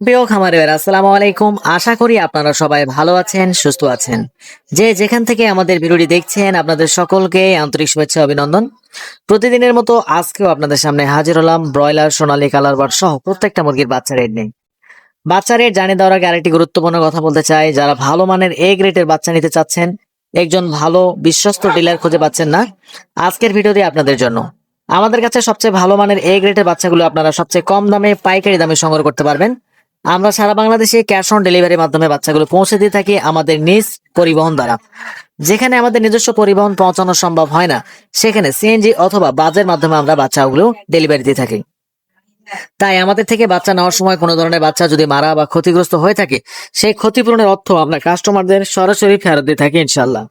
প্রিয় খামারিরা আসসালামু আলাইকুম। আশা করি আপনারা সবাই ভালো আছেন, সুস্থ আছেন। যে যেখান থেকে আমাদের ভিডিওটি দেখছেন আপনাদের সকলকে আন্তরিক শুভেচ্ছা অভিনন্দন। প্রতিদিনের মতো আজকেও আপনাদের সামনে হাজির হলাম ব্রয়লার, সোনালী কালার বার্ড সহ প্রত্যেকটা মুরগির বাচ্চা রেট নিয়ে। বাচ্চা রেট জানিয়ে দেওয়ার আগে আরেকটি গুরুত্বপূর্ণ কথা বলতে চাই, যারা ভালো মানের এ গ্রেডের বাচ্চা নিতে চাচ্ছেন, একজন ভালো বিশ্বস্ত ডিলার খুঁজে পাচ্ছেন না, আজকের ভিডিওটি আপনাদের জন্য। আমাদের কাছে সবচেয়ে ভালো মানের এ গ্রেডের বাচ্চাগুলো আপনারা সবচেয়ে কম দামে পাইকারি দামে সংগ্রহ করতে পারবেন। আমরা সারা বাংলাদেশে ক্যাশ অন ডেলিভারির মাধ্যমে বাচ্চাগুলো পৌঁছে দিয়ে থাকি আমাদের নিজ পরিবহন দ্বারা। যেখানে আমাদের নিজস্ব পরিবহন পৌঁছানো সম্ভব হয় না, সেখানে সিএনজি অথবা বাসের মাধ্যমে আমরা বাচ্চাগুলো ডেলিভারি দিয়ে থাকি। তাই আমাদের থেকে বাচ্চা নেওয়ার সময় কোনো ধরনের বাচ্চা যদি মারা বা ক্ষতিগ্রস্ত হয়ে থাকে, সেই ক্ষতিপূরণের অর্থ আমরা কাস্টমারদের সরাসরি ফেরত দিয়ে থাকি ইনশাল্লাহ।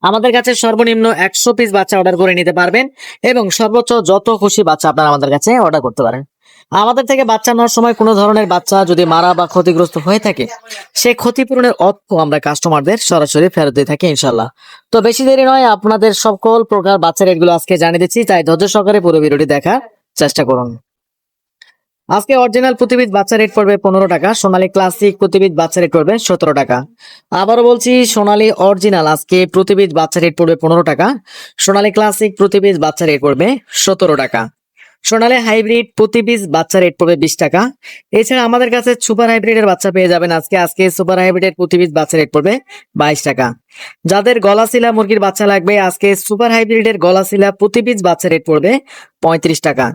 আমাদের কাছে সর্বনিম্ন 100 পিস বাচ্চা অর্ডার করে নিতে পারবেন এবং সর্বোচ্চ যত খুশি বাচ্চা আপনারা আমাদের কাছে অর্ডার করতে পারেন। আমাদের থেকে বাচ্চা নেওয়ার সময় কোনো ধরনের বাচ্চা যদি মারা বা ক্ষতিগ্রস্ত হয়ে থাকে, সেই ক্ষতিপূরণের অর্থ আমরা কাস্টমারদের সরাসরি ফেরত দিয়ে থাকি ইনশাল্লাহ। তো বেশি দেরি নয়, আপনাদের সকল প্রকার বাচ্চা রেটগুলো আজকে জানিয়ে দিচ্ছি, তাই ধৈর্য সহকারে পুরো ভিডিওটি দেখার চেষ্টা করুন। আজকে অরিজিনাল প্রতিবিদ বাচ্চা রেট পড়বে 15 টাকা, সোনালী ক্লাসিক প্রতিবিদ বাচ্চা রেট পড়বে 17 টাকা। আবারও বলছি, সোনালী অরিজিনাল আজকে প্রতিবিদ বাচ্চা রেট পড়বে 15 টাকা, সোনালী ক্লাসিক প্রতিবিদ বাচ্চা রেট পড়বে 17 টাকা। সোনালী হাইব্রিড প্রতি পিস বাচ্চা রেট পড়বে 20 টাকা। এছাড়া আমাদের কাছে সুপার হাইব্রিডের বাচ্চা পেয়ে যাবেন আজকে সুপার হাইব্রিডের প্রতি পিস বাচ্চা রেট পড়বে 22 টাকা। যাদের গলাশিলা মুরগির বাচ্চা লাগবে, আজকে সুপার হাইব্রিডের গলাশিলা প্রতি পিস বাচ্চা রেট পড়বে 35 টাকা।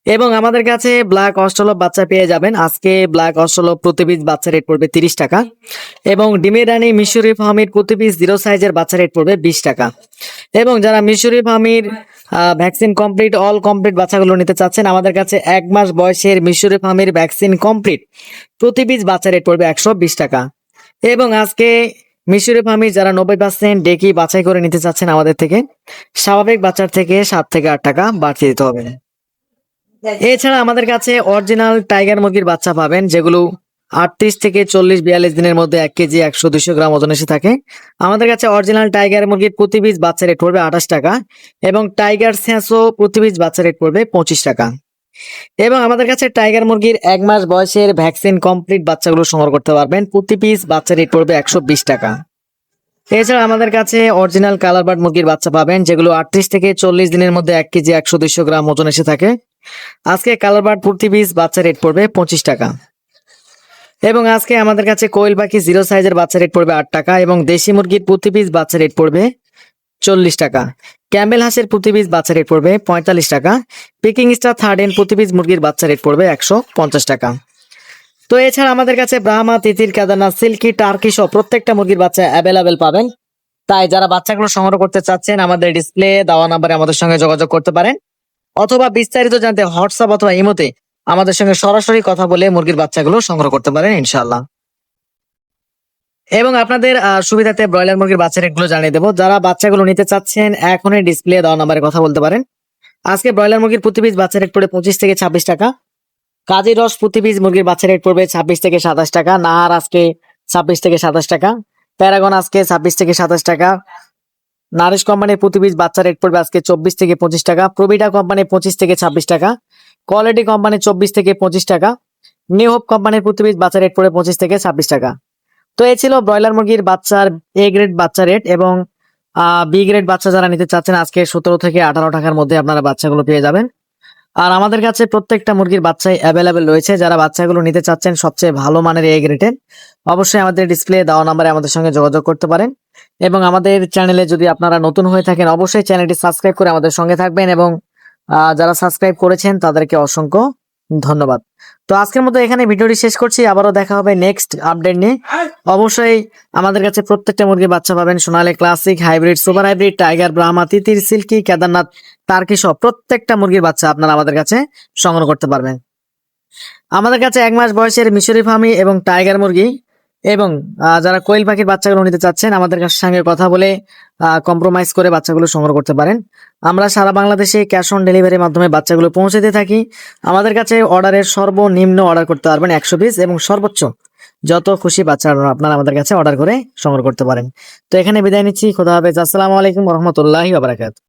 এবং আমাদের কাছে ব্ল্যাক অস্ট্রেলপ বাচ্চা পেয়ে যাবেন, আজকে ব্ল্যাক অস্ট্রেলপ প্রতি পিস বাচ্চা রেট পড়বে 30 টাকা। এবং ডিমের রানী মিশরি ফার্মির প্রতি পিস 0 সাইজের বাচ্চা রেট পড়বে 20 টাকা। এবং যারা মিশরি ফার্মির ভ্যাকসিন কমপ্লিট অল কমপ্লিট বাচ্চাগুলো নিতে চাচ্ছেন, আমাদের কাছে 1 মাস বয়সের মিশরি ফার্মির ভ্যাকসিন কমপ্লিট প্রতি পিস বাচ্চা রেট পড়বে 120 টাকা। এবং আজকে মিশরি ফার্মির যারা 90% ডেকি বাছাই করে নিতে চাচ্ছেন আমাদের থেকে, স্বাভাবিক বাচ্চার থেকে 7 থেকে 8 টাকা বাড়তি দিতে হবে। এছাড়া আমাদের কাছে অরিজিনাল টাইগার মুরগির বাচ্চা পাবেন, যেগুলো 38 থেকে 40-42 দিনের মধ্যে 1 কেজি 100-200 গ্রাম ওজন এসে থাকে। আমাদের কাছে অরিজিনাল টাইগার মুরগির প্রতি পিস বাচ্চা রেট পড়বে 28 টাকা এবং টাইগার স্যাঁসো প্রতি পিস বাচ্চা রেট পড়বে 25 টাকা। এবং আমাদের কাছে টাইগার মুরগির 1 মাস বয়সের ভ্যাকসিন কমপ্লিট বাচ্চাগুলো সংগ্রহ করতে পারবেন, প্রতি পিস বাচ্চা রেট পড়বে 120 টাকা। এছাড়া আমাদের কাছে অরিজিনাল কালার বার্ড মুরগির বাচ্চা পাবেন, যেগুলো 38 থেকে 40 দিনের মধ্যে 1 কেজি 100-200 গ্রাম ওজন এসে থাকে। আজকে কালার বার্ড প্রতি পিস বাচ্চা রেট পড়বে 25 টাকা। এবং আজকে আমাদের কাছে কোয়েল পাখি 0 সাইজের বাচ্চা রেট পড়বে 8 টাকা এবং দেশি মুরগির প্রতি পিস বাচ্চা রেট পড়বে 40 টাকা। ক্যাম্বেল হাঁসের প্রতি পিস বাচ্চা রেট পড়বে 45 টাকা। পিকিং স্টার থার্ড এন্ড প্রতি পিস মুরগির বাচ্চা রেট পড়বে 150 টাকা। তো এছাড়া আমাদের কাছে ব্রাহ্মা, তিতির, কেদারনাথ, সিল্কি, টার্কি সহ প্রত্যেকটা মুরগির বাচ্চা অ্যাভেলেবেল পাবেন। তাই যারা বাচ্চাগুলো সংগ্রহ করতে চাচ্ছেন, আমাদের ডিসপ্লে দেওয়া নাম্বারে আমাদের সঙ্গে যোগাযোগ করতে পারেন, অথবা বিস্তারিত জানতে হোয়াটসঅ্যাপ অথবা ইমোতে আমাদের সঙ্গে সরাসরি কথা বলে মুরগির বাচ্চাগুলো সংগ্রহ করতে পারেন ইনশাল্লাহ। এবং আপনাদের সুবিধাতে ব্রয়লার মুরগির বাচ্চা রেটগুলো জানিয়ে দেবো। যারা বাচ্চাগুলো নিতে চাচ্ছেন, এখনই ডিসপ্লে দেওয়া নাম্বারে কথা বলতে পারেন। আজকে ব্রয়লার মুরগির প্রতি পিস বাচ্চা রেট পড়বে 25 থেকে 26 টাকা। কাজী রস প্রতি পিস মুরগির বাচ্চা রেট পড়বে 26 থেকে 27 টাকা। নাহার আজকে 26 থেকে 27 টাকা। প্যারাগন আজকে 26 থেকে 27 টাকা। নারিশ কোম্পানির প্রতি পিস বাচ্চা রেট পড়বে আজকে 24 থেকে 25 টাকা। প্রবিটা কোম্পানি 25 থেকে 26 টাকা। কোয়ালিটি কোম্পানি 24 থেকে 25 টাকা। নিউ হোপ কোম্পানির প্রতি পিস বাচ্চা রেট পড়বে 25 থেকে 26 টাকা। তো এই ছিল ব্রয়লার মুরগির বাচ্চার এ গ্রেড বাচ্চা রেট। এবং বি গ্রেড বাচ্চা যারা নিতে চাচ্ছেন, আজকে 17 থেকে 18 টাকার মধ্যে আপনারা বাচ্চাগুলো পেয়ে যাবেন। আর আমাদের কাছে প্রত্যেকটা মুরগির বাচ্চাই অ্যাভেলেবেল রয়েছে। যারা বাচ্চাগুলো নিতে চাচ্ছেন সবচেয়ে ভালো মানের এ গ্রেডের, অবশ্যই আমাদের ডিসপ্লে দেওয়া নাম্বারে আমাদের সঙ্গে যোগাযোগ করতে পারেন। এবং আমাদের চ্যানেলে যদি আপনারা নতুন হয়ে থাকেন, অবশ্যই চ্যানেলটি সাবস্ক্রাইব করে আমাদের সঙ্গে থাকবেন। এবং যারা সাবস্ক্রাইব করেছেন তাদেরকে অসংখ্য ধন্যবাদ। তো আজকের মতো এখানে ভিডিওটি শেষ করছি, আবারও দেখা হবে নেক্সট আপডেট নিয়ে। অবশ্যই আমাদের কাছে প্রত্যেকটা মুরগির বাচ্চা পাবেন, Sonali classic, hybrid, super hybrid, tiger, Brahma, তিতির, সিল্কি, কেদারনাথ, টার্কি সহ প্রত্যেকটা মুরগির বাচ্চা আপনারা আমাদের কাছে সংগ্রহ করতে পারবেন। আমাদের কাছে 1 মাস বয়সের মিশরি ফার্মি এবং টাইগার মুরগি এবং যারা কোয়েল পাখির বাচ্চাগুলো নিতে চাচ্ছেন, আমাদের সঙ্গে কথা বলে কম্প্রোমাইজ করে বাচ্চাগুলো সংগ্রহ করতে পারেন। আমরা সারা বাংলাদেশে ক্যাশ অন ডেলিভারির মাধ্যমে বাচ্চাগুলো পৌঁছে দিয়ে থাকি। আমাদের কাছে অর্ডারের সর্বনিম্ন অর্ডার করতে পারবেন 100 পিস এবং সর্বোচ্চ যত খুশি বাচ্চা আপনারা আমাদের কাছে অর্ডার করে সংগ্রহ করতে পারেন। তো এখানে বিদায় নিচ্ছি, খোদা হাফেজ, আসসালামু আলাইকুম ওয়া রাহমাতুল্লাহি ওয়া বারাকাতুহু।